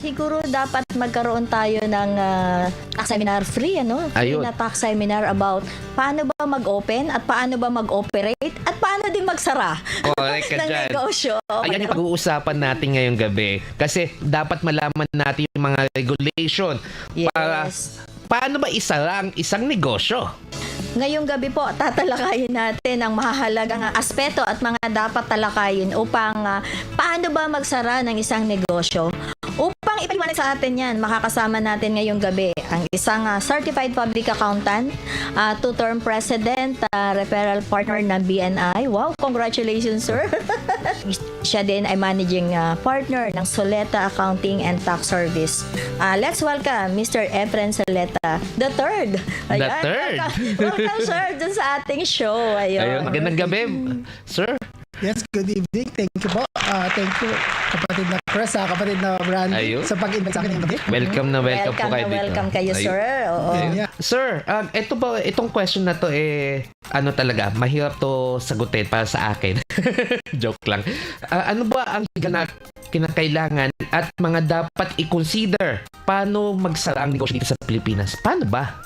Siguro dapat magkaroon tayo ng tax seminar free, ano? Free Ayun. na tax seminar about paano ba mag-open at paano ba mag-operate at paano din magsara Correct ka ng dyan. negosyo. Ayan yung pag-uusapan natin ngayong gabi. Kasi dapat malaman natin yung mga regulation para Yes. paano ba isara ang isang negosyo. Ngayong gabi po, tatalakayin natin ang mahahalagang aspeto at mga dapat talakayin upang paano ba magsara ng isang negosyo. Upang ipaliwanag sa atin yan, makakasama natin ngayong gabi ang isang Certified Public Accountant, two-term President, referral partner ng BNI. Wow, congratulations, sir! Siya din ay Managing Partner ng Soleta Accounting and Tax Service. Let's welcome Mr. Efren Soleta, the third. The third. Welcome, sir, dun sa ating show. Ayun, magandang gabi, sir. Yes, good evening. Thank you po. Thank you, kapatid na Chris, kapatid na Brandy, Ayun. sa pag-invite sa akin. Welcome na welcome po kayo dito. Welcome kayo, Ayun. sir. Oo. Yeah. Sir, itong question na to ano talaga, mahirap to sagutin para sa akin. Joke lang. Ano ba ang kinakailangan at mga dapat i-consider paano magsara ang negosyo dito sa Pilipinas? Paano ba?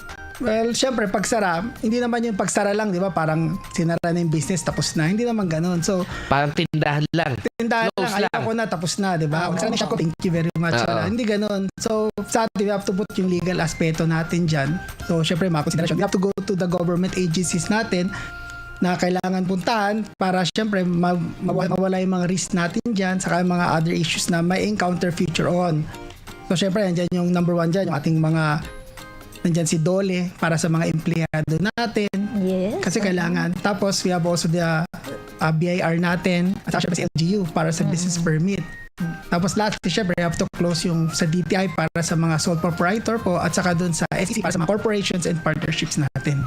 Well, syempre, pagsara, hindi naman yung pagsara lang, di ba? Parang sinara na yung business, tapos na. Hindi naman ganun. So, Parang tindahan lang. tindahan lang, Close ayaw lang. ko na, tapos na, di ba? Magsara na siya ko, thank you very much. Oo. Hindi ganun. So, sa atin, we have to put yung legal aspeto natin dyan. So, syempre, mga consideration. We have to go to the government agencies natin na kailangan puntahan para syempre mawala yung mga risk natin dyan, saka yung mga other issues na may encounter future on. So, syempre, nandyan yung number one dyan, yung ating mga nandyan si Dole para sa mga empleyado natin. Yes. Kasi kailangan. Tapos, we have also the BIR natin at syempre si LGU para sa business permit. Tapos lastly, syempre, we have to close yung sa DTI para sa mga sole proprietor po at saka dun sa SEC para sa mga corporations and partnerships natin.